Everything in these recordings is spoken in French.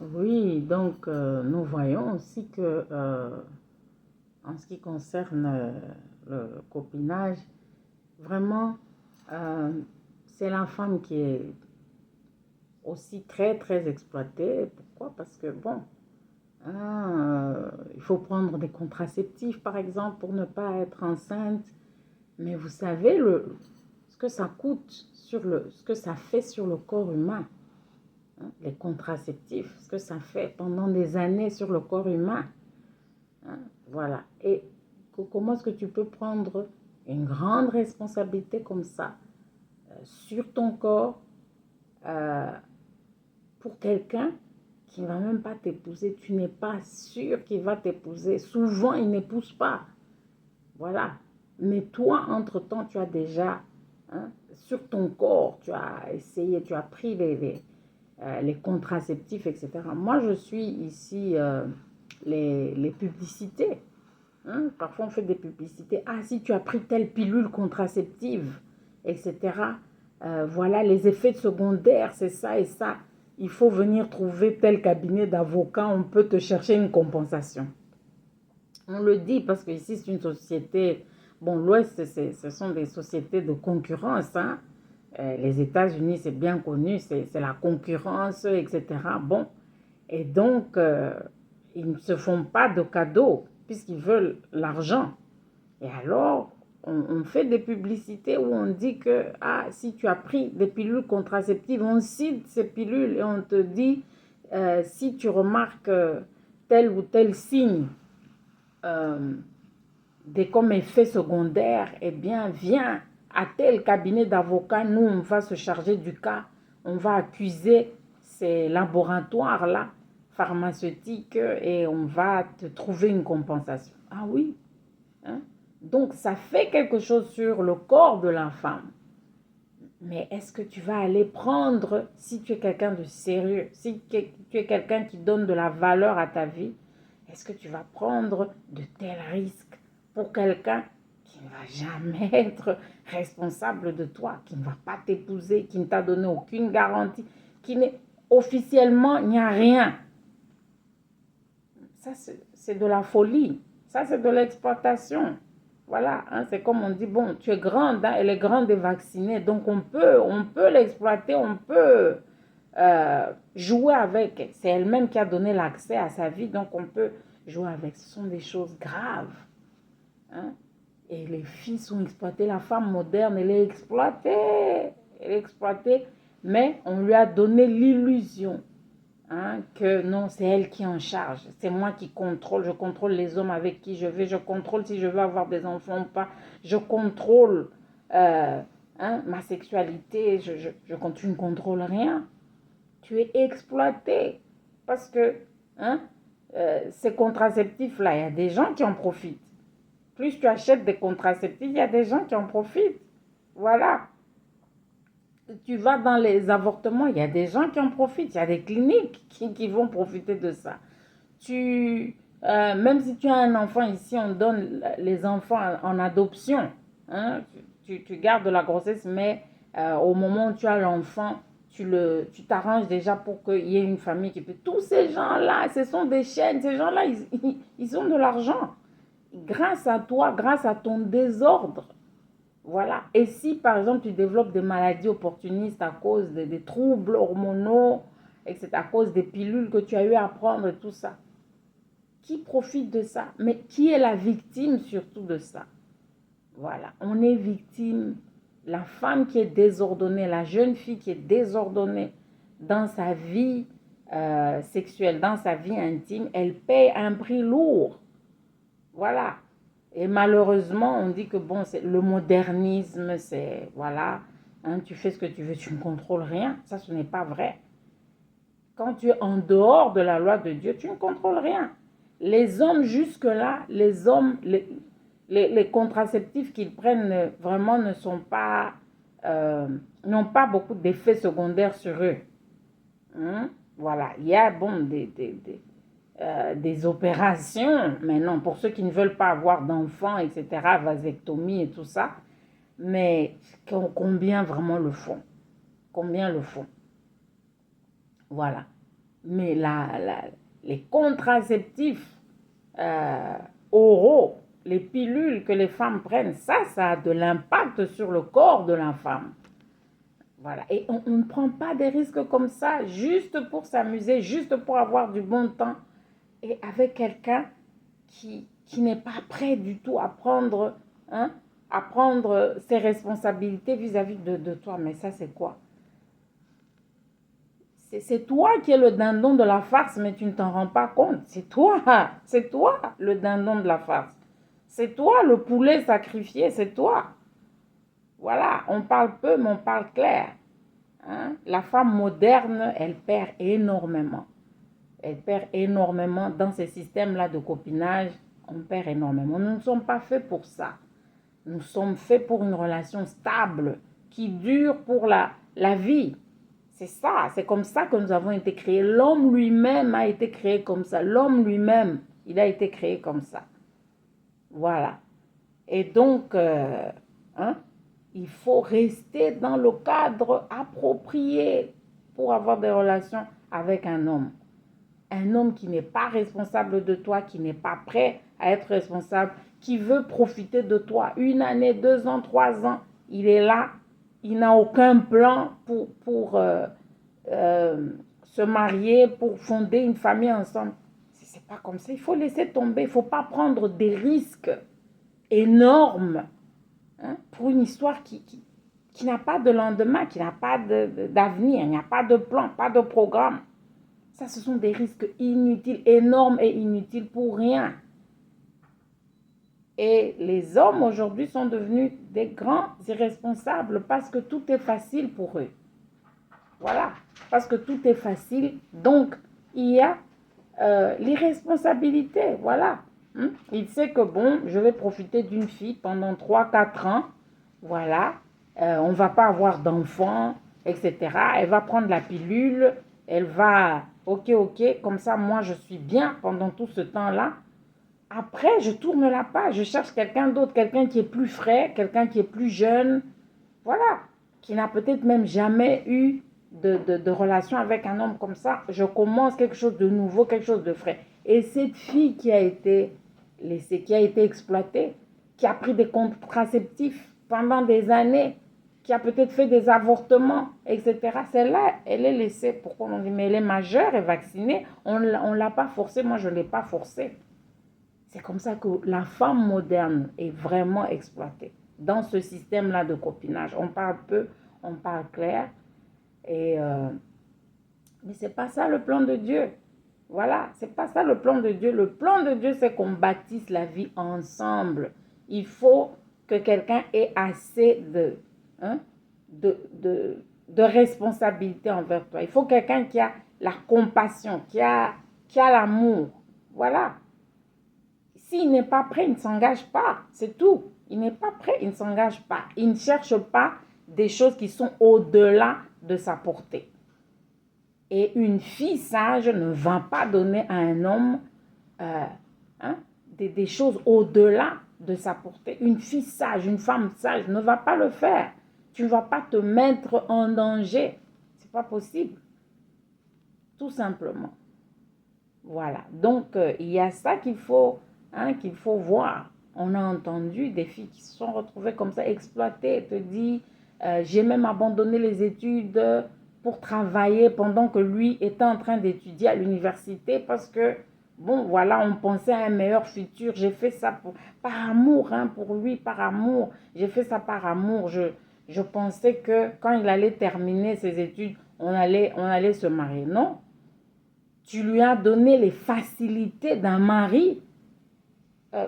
Oui, donc nous voyons aussi que en ce qui concerne le copinage, vraiment, euh, c'est la femme qui est aussi très très exploitée. Pourquoi? Parce que bon, il faut prendre des contraceptifs par exemple pour ne pas être enceinte. Mais vous savez ce que ça coûte ce que ça fait sur le corps humain, hein, les contraceptifs, ce que ça fait pendant des années sur le corps humain. Hein, voilà. Et comment est-ce que tu peux prendre une grande responsabilité comme ça sur ton corps euh, pour quelqu'un qui ne va même pas t'épouser? Tu n'es pas sûr qu'il va t'épouser. Souvent, il n'épouse pas. Voilà. Mais toi, entre-temps, tu as déjà, hein, sur ton corps, tu as essayé, tu as pris les contraceptifs, etc. Moi, je suis ici les publicités. Hein. Parfois, on fait des publicités. Ah, si tu as pris telle pilule contraceptive, etc. Voilà les effets secondaires, c'est ça et ça. Il faut venir trouver tel cabinet d'avocat, on peut te chercher une compensation. On le dit parce que ici c'est une société, bon, l'Ouest, ce sont des sociétés de concurrence. Hein. Les États-Unis, c'est bien connu, c'est la concurrence, etc. Bon, et donc, ils ne se font pas de cadeaux puisqu'ils veulent l'argent. Et alors, on fait des publicités où on dit que ah, si tu as pris des pilules contraceptives, on cite ces pilules et on te dit si tu remarques tel ou tel signe euh, comme effet secondaire, eh bien, viens à tel cabinet d'avocats, nous, on va se charger du cas, on va accuser ces laboratoires-là, pharmaceutiques, et on va te trouver une compensation. Ah oui, hein? Donc, ça fait quelque chose sur le corps de la femme. Mais est-ce que tu vas aller prendre, si tu es quelqu'un de sérieux, si tu es quelqu'un qui donne de la valeur à ta vie, est-ce que tu vas prendre de tels risques pour quelqu'un qui ne va jamais être responsable de toi, qui ne va pas t'épouser, qui ne t'a donné aucune garantie, qui n'est officiellement, il n'y a rien. Ça, c'est de la folie. Ça, c'est de l'exploitation. Voilà, hein, c'est comme on dit, bon, tu es grande, hein, elle est grande et vaccinée, donc on peut l'exploiter, on peut jouer avec. C'est elle-même qui a donné l'accès à sa vie, donc on peut jouer avec. Ce sont des choses graves. Hein. Et les filles sont exploitées, la femme moderne, elle est exploitée. Elle est exploitée, mais on lui a donné l'illusion, hein, que non, c'est elle qui est en charge. C'est moi qui contrôle. Je contrôle les hommes avec qui je vais. Je contrôle si je veux avoir des enfants ou pas. Je contrôle euh, hein, ma sexualité. Tu ne contrôles rien. Tu es exploité. Parce que hein, ces contraceptifs-là, il y a des gens qui en profitent. Plus tu achètes des contraceptifs, il y a des gens qui en profitent. Voilà. Tu vas dans les avortements, il y a des gens qui en profitent, il y a des cliniques qui vont profiter de ça. Même si tu as un enfant ici, on donne les enfants en adoption. Hein, tu gardes la grossesse, mais au moment où tu as l'enfant, tu t'arranges déjà pour qu'il y ait une famille qui peut. Tous ces gens-là, ce sont des chaînes. Ces gens-là, ils ont de l'argent. Grâce à toi, grâce à ton désordre. Voilà. Et si, par exemple, tu développes des maladies opportunistes à cause des troubles hormonaux, et c'est à cause des pilules que tu as eu à prendre et tout ça, qui profite de ça? Mais qui est la victime surtout de ça? Voilà. On est victime. La femme qui est désordonnée, la jeune fille qui est désordonnée dans sa vie sexuelle, dans sa vie intime, elle paye un prix lourd. Voilà. Et malheureusement, on dit que bon, c'est le modernisme, c'est voilà, hein, tu fais ce que tu veux, tu ne contrôles rien. Ça, ce n'est pas vrai. Quand tu es en dehors de la loi de Dieu, tu ne contrôles rien. Les hommes, jusque-là, les hommes, les contraceptifs qu'ils prennent vraiment ne sont pas, n'ont pas beaucoup d'effets secondaires sur eux. Hein? Voilà, il y a bon, des opérations, maintenant, pour ceux qui ne veulent pas avoir d'enfants, etc., vasectomie et tout ça, mais combien vraiment le font? Combien le font? Voilà. Mais les contraceptifs oraux, les pilules que les femmes prennent, ça a de l'impact sur le corps de la femme. Voilà. Et on ne prend pas des risques comme ça, juste pour s'amuser, juste pour avoir du bon temps. Et avec quelqu'un qui n'est pas prêt du tout à prendre ses responsabilités vis-à-vis de toi. Mais ça, c'est quoi? C'est toi qui es le dindon de la farce, mais tu ne t'en rends pas compte. C'est toi le dindon de la farce. C'est toi le poulet sacrifié, c'est toi. Voilà, on parle peu, mais on parle clair. La femme moderne, elle perd énormément. Elle perd énormément dans ces systèmes-là de copinage. On perd énormément. Nous ne sommes pas faits pour ça. Nous sommes faits pour une relation stable qui dure pour la vie. C'est ça, c'est comme ça que nous avons été créés. L'homme lui-même a été créé comme ça. L'homme lui-même, il a été créé comme ça. Voilà. Et donc, il faut rester dans le cadre approprié pour avoir des relations avec un homme. Un homme qui n'est pas responsable de toi, qui n'est pas prêt à être responsable, qui veut profiter de toi 1 année, 2 ans, 3 ans, il est là, il n'a aucun plan pour se marier, pour fonder une famille ensemble. C'est pas comme ça, il faut laisser tomber, il ne faut pas prendre des risques énormes pour une histoire qui n'a pas de lendemain, qui n'a pas d'avenir, il n'y a pas de plan, pas de programme. Ça, ce sont des risques inutiles, énormes et inutiles pour rien. Et les hommes aujourd'hui sont devenus des grands irresponsables parce que tout est facile pour eux. Voilà, parce que tout est facile. Donc, il y a l'irresponsabilité. Voilà. Il sait que bon, je vais profiter d'une fille pendant 3-4 ans. Voilà. On ne va pas avoir d'enfants, etc. Elle va prendre la pilule. Elle va, ok, comme ça, moi, je suis bien pendant tout ce temps-là. Après, je tourne la page, je cherche quelqu'un d'autre, quelqu'un qui est plus frais, quelqu'un qui est plus jeune, voilà, qui n'a peut-être même jamais eu de relation avec un homme comme ça. Je commence quelque chose de nouveau, quelque chose de frais. Et cette fille qui a été laissée, qui a été exploitée, qui a pris des contraceptifs pendant des années, qui a peut-être fait des avortements, etc. Celle-là, elle est laissée. Pourquoi on dit, mais elle est majeure et vaccinée. On ne l'a pas forcée, moi je ne l'ai pas forcée. C'est comme ça que la femme moderne est vraiment exploitée dans ce système-là de copinage. On parle peu, on parle clair. Mais ce n'est pas ça le plan de Dieu. Voilà, ce n'est pas ça le plan de Dieu. Le plan de Dieu, c'est qu'on bâtisse la vie ensemble. Il faut que quelqu'un ait assez de responsabilité envers toi. Il faut quelqu'un qui a la compassion, qui a l'amour. Voilà. S'il n'est pas prêt, il ne s'engage pas. C'est tout. Il n'est pas prêt, il ne s'engage pas. Il ne cherche pas des choses qui sont au-delà de sa portée. Et une fille sage ne va pas donner à un homme des choses au-delà de sa portée. Une fille sage, une femme sage ne va pas le faire. Tu ne vas pas te mettre en danger. Ce n'est pas possible. Tout simplement. Voilà. Donc, il y a ça qu'il faut voir. On a entendu des filles qui se sont retrouvées comme ça, exploitées. Elle te dit, j'ai même abandonné les études pour travailler pendant que lui était en train d'étudier à l'université parce que, bon, voilà, on pensait à un meilleur futur. J'ai fait ça par amour, pour lui, par amour. J'ai fait ça par amour. Je pensais que quand il allait terminer ses études, on allait se marier. Non. Tu lui as donné les facilités d'un mari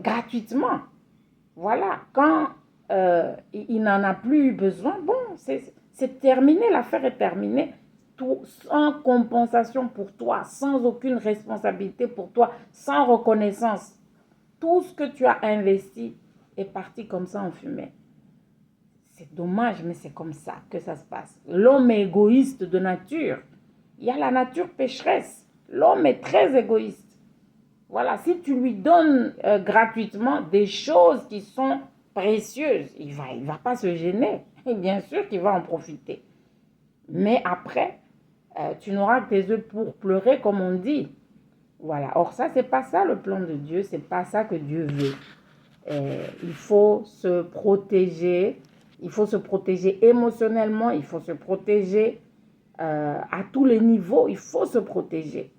gratuitement. Voilà. Quand il n'en a plus eu besoin, bon, c'est terminé, l'affaire est terminée. Tout, sans compensation pour toi, sans aucune responsabilité pour toi, sans reconnaissance. Tout ce que tu as investi est parti comme ça en fumée. C'est dommage, mais c'est comme ça que ça se passe. L'homme est égoïste de nature. Il y a la nature pécheresse. L'homme est très égoïste. Voilà, si tu lui donnes gratuitement des choses qui sont précieuses, il va pas se gêner. Et bien sûr qu'il va en profiter. Mais après, Tu n'auras que tes yeux pour pleurer, comme on dit. Voilà. Or, ça, c'est pas ça le plan de Dieu. C'est pas ça que Dieu veut. Il faut se protéger. Il faut se protéger émotionnellement. Il faut se protéger à tous les niveaux. Il faut se protéger.